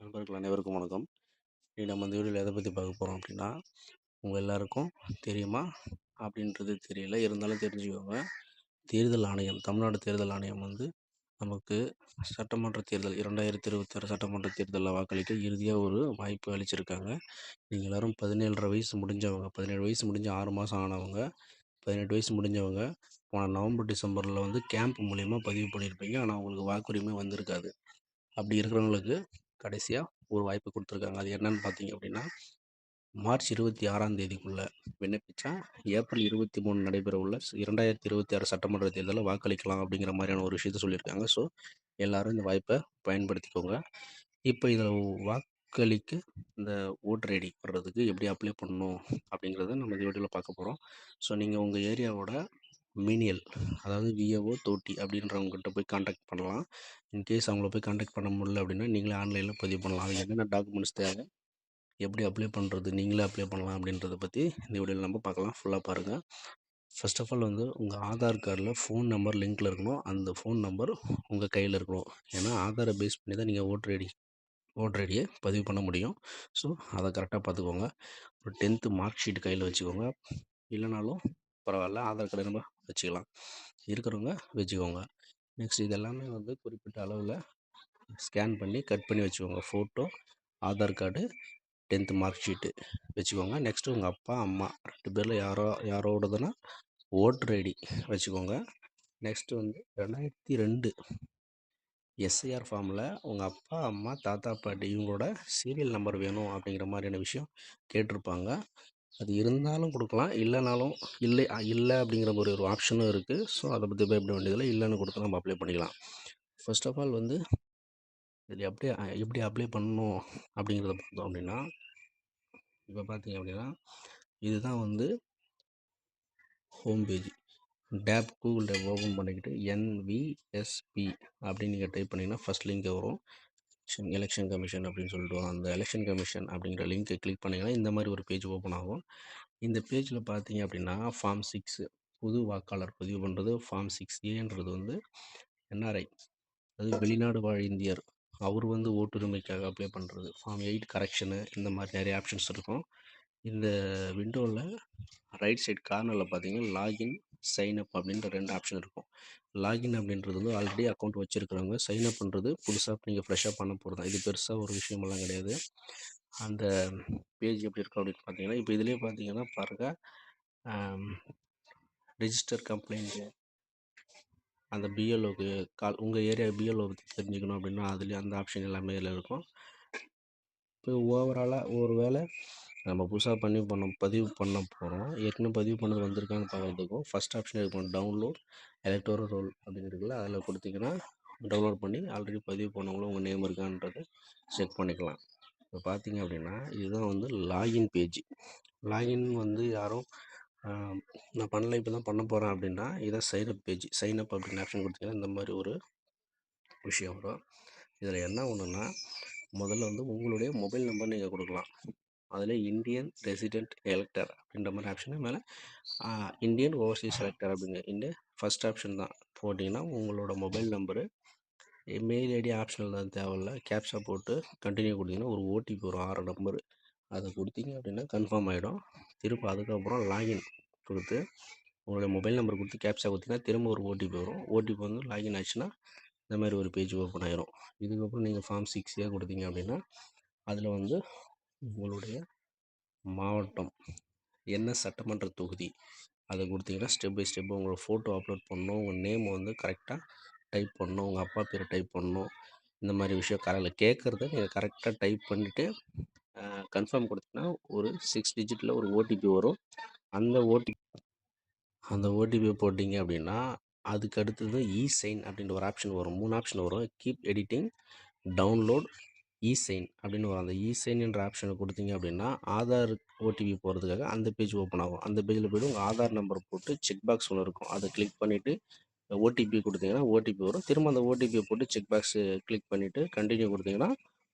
நண்பர்கள் அனைவருக்கும் வணக்கம். இன்னைக்கு நம்ம இந்த வீடியோவில் எதை பற்றி பார்க்க போகிறோம் அப்படின்னா, உங்கள் எல்லாருக்கும் தெரியுமா அப்படின்றது தெரியல. இருந்தாலும் தெரிஞ்சுக்கோங்க. தேர்தல் ஆணையம், தமிழ்நாடு தேர்தல் ஆணையம் வந்து நமக்கு சட்டமன்ற தேர்தல் 2026 சட்டமன்ற தேர்தலில் வாக்களிக்க இறுதியாக ஒரு வாய்ப்பு அளிச்சிருக்காங்க. நீங்கள் எல்லோரும் 17.5 வயசு முடிஞ்சவங்க, 17 வயசு முடிஞ்சு 6 மாதம் ஆனவங்க, 18 வயசு முடிஞ்சவங்க போன நவம்பர் டிசம்பரில் வந்து கேம்ப் மூலிமா பதிவு பண்ணியிருப்பீங்க. ஆனால் உங்களுக்கு வாக்குரிமை வந்திருக்காது. அப்படி இருக்கிறவங்களுக்கு கடைசியாக ஒரு வாய்ப்பு கொடுத்துருக்காங்க. அது என்னன்னு பார்த்தீங்க அப்படின்னா, மார்ச் 26ஆம் தேதிக்குள்ளே விண்ணப்பிச்சா ஏப்ரல் 23 நடைபெற உள்ள 2026 சட்டமன்ற தேர்தலில் வாக்களிக்கலாம் அப்படிங்கிற மாதிரியான ஒரு விஷயத்த சொல்லியிருக்காங்க. ஸோ எல்லாரும் இந்த வாய்ப்பை பயன்படுத்திக்கோங்க. இப்போ இதில் வாக்களிக்க இந்த ஓட்டர் ஐடி வர்றதுக்கு எப்படி அப்ளை பண்ணணும் அப்படிங்கிறத நம்ம இந்த வீடியோவில் பார்க்க போகிறோம். ஸோ நீங்கள் உங்கள் ஏரியாவோட மீனியல், அதாவது விஏஓ தோட்டி அப்படின்றவங்ககிட்ட போய் காண்டாக்ட் பண்ணலாம். இன்கேஸ் அவங்கள போய் காண்டாக்ட் பண்ண முடியல அப்படின்னா நீங்களே ஆன்லைனில் பதிவு பண்ணலாம். அதுக்கு என்னென்ன டாக்குமெண்ட்ஸ் தேவை, எப்படி அப்ளை பண்ணுறது, நீங்களே அப்ளை பண்ணலாம் அப்படின்றத பற்றி இந்த வீடியோவில் நம்ம பார்க்கலாம். ஃபுல்லாக பாருங்கள். ஃபர்ஸ்ட் ஆஃப் ஆல் வந்து உங்கள் ஆதார் கார்டில் ஃபோன் நம்பர் லிங்க்கில் இருக்கணும். அந்த ஃபோன் நம்பர் உங்கள் கையில் இருக்கணும். ஏன்னா ஆதாரை பேஸ் பண்ணி தான் நீங்கள் ஓட்டர் ஐடியை பதிவு பண்ண முடியும். ஸோ அதை கரெக்டாக பார்த்துக்கோங்க. ஒரு 10th மார்க் ஷீட் கையில் வச்சுக்கோங்க. இல்லைனாலும் பரவாயில்ல, ஆதார் கார்டு நம்ம வச்சுக்கலாம். இருக்கிறவங்க வச்சுக்கோங்க. நெக்ஸ்ட் இது எல்லாமே வந்து குறிப்பிட்ட அளவில் ஸ்கேன் பண்ணி கட் பண்ணி வச்சுக்கோங்க. Photo, Aadhaar card, 10th mark sheet வச்சுக்கோங்க. நெக்ஸ்ட்டு உங்கள் அப்பா அம்மா 2 பேரில் யாரோடதுன்னா ஓட்டர் ஐடி வச்சுக்கோங்க. நெக்ஸ்ட்டு வந்து 2002 எஸ்ஐஆர் ஃபார்மில் உங்கள் அப்பா அம்மா தாத்தா பாட்டி இவங்களோட சீரியல் நம்பர் வேணும் அப்படிங்கிற மாதிரியான விஷயம் கேட்டிருப்பாங்க. அது இருந்தாலும் கொடுக்கலாம், இல்லைனாலும் இல்லை அப்படிங்கிற ஒரு ஆப்ஷனும் இருக்குது. ஸோ அதை பற்றி பயப்பட வேண்டியதில்லை. இல்லைன்னு கொடுத்து நம்ம அப்ளை பண்ணிக்கலாம். ஃபர்ஸ்ட் ஆஃப் ஆல் வந்து இதில் எப்படி அப்ளை பண்ணணும் அப்படிங்கிறத பார்த்தோம் அப்படின்னா, இப்போ பார்த்தீங்க அப்படின்னா இதுதான் வந்து home page. Google tab open பண்ணிக்கிட்டு NVSP அப்படின்னு நீங்கள் டைப் பண்ணிங்கன்னா ஃபஸ்ட் லிங்க் வரும். எலெக்ஷன் கமிஷன் அப்படின்னு சொல்லிட்டு வரும். அந்த எலெக்ஷன் கமிஷன் அப்படிங்கிற லிங்க்கை கிளிக் பண்ணிங்கன்னா இந்த மாதிரி ஒரு பேஜ் ஓப்பன் ஆகும். இந்த பேஜில் பார்த்தீங்க அப்படின்னா ஃபார்ம் 6 புது வாக்காளர் பதிவு பண்ணுறது. ஃபார்ம் 6A வந்து NRI, அது வெளிநாடு வாழ் இந்தியர், அவர் வந்து ஓட்டுரிமைக்காக அப்ளை பண்ணுறது. ஃபார்ம் 8 கரெக்ஷனு, இந்த மாதிரி நிறைய ஆப்ஷன்ஸ் இருக்கும். இந்த விண்டோவில் ரைட் சைட் கார்னரில் பார்த்தீங்கன்னா லாகின், சைன்அப் அப்படின்ற 2 ஆப்ஷன் இருக்கும். லாகின் அப்படின்றது வந்து ஆல்ரெடி அக்கௌண்ட் வச்சுருக்கிறவங்க, சைன்அப் பண்ணுறது புதுசாக நீங்கள் ஃப்ரெஷ்ஷாக பண்ண போகிறது தான். இது பெருசாக ஒரு விஷயமெல்லாம் கிடையாது. அந்த பேஜ் எப்படி இருக்கும் அப்படின்னு பார்த்தீங்கன்னா, இப்போ இதிலே பார்த்தீங்கன்னா பாருங்கள், ரிஜிஸ்டர் கம்ப்ளைண்ட்டு, அந்த பிஎல்ஓக்கு உங்கள் ஏரியா பிஎல்ஓ பற்றி தெரிஞ்சுக்கணும் அப்படின்னா அதுலேயே அந்த ஆப்ஷன் எல்லாமே இதில் இருக்கும். இப்போ ஓவராலாக ஒரு வேளை நம்ம புதுசாக பதிவு பண்ண போகிறோம், ஏற்கனவே பதிவு பண்ணது வந்திருக்கான்னு பார்க்குறதுக்கும் ஃபஸ்ட் ஆப்ஷன் இருக்கும், டவுன்லோட் எலக்டோரல் ரோல் அப்படின்னு இருக்குல்ல, அதில் கொடுத்தீங்கன்னா டவுன்லோட் பண்ணி ஆல்ரெடி பதிவு பண்ணவங்களும் உங்கள் நேம் இருக்கான்றதை செக் பண்ணிக்கலாம். இப்போ பார்த்தீங்க அப்படின்னா இதுதான் வந்து லாகின் பேஜ். லாகின் வந்து யாரும் நான் பண்ணல, இப்போ தான் பண்ண போகிறேன் அப்படின்னா இதான் சைனப் பேஜ். சைனப் அப்படின்னு ஆப்ஷன் கொடுத்தீங்கன்னா இந்த மாதிரி ஒரு விஷயம் வரும். இதில் என்ன ஒன்றுன்னா, முதல்ல வந்து உங்களுடைய மொபைல் நம்பர் நீங்கள் கொடுக்கலாம். அதில் இந்தியன் ரெசிடென்ட் எலெக்டர் அப்படின்ற மாதிரி ஆப்ஷனு மேலே இந்தியன் ஓவர்சீஸ் எலெக்டர் அப்படிங்க இந்த ஃபஸ்ட் ஆப்ஷன் தான் போட்டிங்கன்னா உங்களோட mobile number, mail ID optional தான், தேவையில்ல. கேப்சா போட்டு கண்டினியூ கொடுத்தீங்கன்னா ஒரு ஓடிபி வரும் 6 நம்பரு. அதை கொடுத்தீங்க அப்படின்னா கன்ஃபார்ம் ஆகிடும். திரும்ப அதுக்கப்புறம் லாகின் கொடுத்து உங்களுடைய மொபைல் நம்பர் கொடுத்து கேப்சா கொடுத்தீங்கன்னா திரும்ப ஒரு ஓடிபி வரும். ஓடிபி வந்து லாகின் ஆச்சுன்னா இந்த மாதிரி ஒரு பேஜ் ஓப்பன் ஆயிரும். இதுக்கப்புறம் நீங்கள் ஃபார்ம் 6A கொடுத்தீங்க அப்படின்னா அதில் வந்து உங்களுடைய மாவட்டம், என்ன சட்டமன்ற தொகுதி, அதை கொடுத்தீங்கன்னா ஸ்டெப் பை ஸ்டெப் உங்களோட ஃபோட்டோ அப்லோட் பண்ணணும், உங்கள் நேம் வந்து கரெக்டாக டைப் பண்ணணும், உங்கள் அப்பா பேரை டைப் பண்ணணும். இந்த மாதிரி விஷயம் காலையில் கேட்குறத நீங்கள் கரெக்டாக டைப் பண்ணிவிட்டு கன்ஃபார்ம் கொடுத்தீங்கன்னா ஒரு 6 டிஜிட்டில் ஒரு ஓடிபி வரும். அந்த ஓடிபியை போட்டிங்க அப்படின்னா அதுக்கு அடுத்தது இ-சைன் அப்படின்ற ஒரு ஆப்ஷன் வரும். 3 ஆப்ஷன் வரும். கீப் எடிட்டிங், டவுன்லோட், இ-சைன் அப்படின்னு வரும். அந்த இ-சைன் என்ற ஆப்ஷனை கொடுத்தீங்க அப்படின்னா ஆதார் ஓடிபி போகிறதுக்காக அந்த பேஜ் ஓப்பன் ஆகும். அந்த பேஜில் போய்ட்டு உங்கள் ஆதார் நம்பர் போட்டு செக் பாக்ஸ் ஒன்று இருக்கும், அதை கிளிக் பண்ணிவிட்டு ஓடிபி கொடுத்தீங்கன்னா ஓடிபி வரும். திரும்ப அந்த ஓடிபியை போட்டு செக் பாக்ஸு கிளிக் பண்ணிவிட்டு கண்டினியூ கொடுத்தீங்கன்னா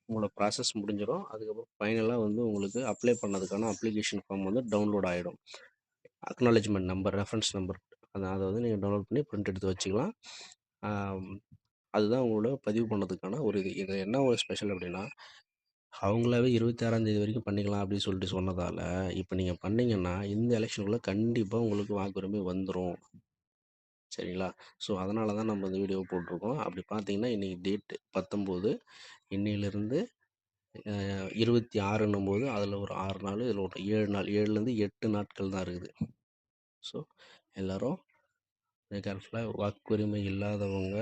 உங்களோட ப்ராசஸ் முடிஞ்சிடும். அதுக்கப்புறம் ஃபைனலாக வந்து உங்களுக்கு அப்ளை பண்ணதுக்கான அப்ளிகேஷன் ஃபார்ம் வந்து டவுன்லோட் ஆகிடும். அக்னாலஜ்மெண்ட் நம்பர், ரெஃபரன்ஸ் நம்பர், அதை வந்து நீங்கள் டவுன்லோட் பண்ணி பிரிண்ட் எடுத்து வச்சுக்கலாம். அதுதான் உங்களோட பதிவு பண்ணதுக்கான ஒரு இது. இதில் என்ன ஒரு ஸ்பெஷல் அப்படின்னா, அவங்களாவே 26ஆம் தேதி வரைக்கும் பண்ணிக்கலாம் அப்படின்னு சொல்லிட்டு சொன்னதால, இப்ப நீங்க பண்ணீங்கன்னா, இந்த எலெக்ஷனுக்குள்ள கண்டிப்பா உங்களுக்கு வாக்குரிமை வந்துரும். சரிங்களா? ஸோ, அதனால தான் நம்ம இந்த வீடியோ போட்டிருக்கோம். அப்படி பார்த்தீங்கன்னா, இன்னைக்கு டேட் 19. இன்னையிலிருந்து 26ன்னும்போது அதில ஒரு 6 நாள், இதில ஒரு 7 நாள். 7லேருந்து 8 நாட்கள் தான் இருக்குது. ஸோ, எல்லாரும் கேர்ஃபுல்லா வாக்குரிமை இல்லாதவங்க,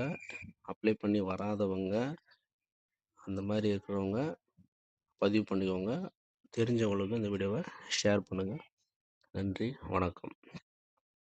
அப்ளை பண்ணி வராதவங்க, அந்த மாரி இருக்கிறவங்க பதிவு பண்ணிக்கோங்க. தெரிஞ்சவங்களுக்கு இந்த வீடியோவ ஷேர் பண்ணுங்க. நன்றி, வணக்கம்.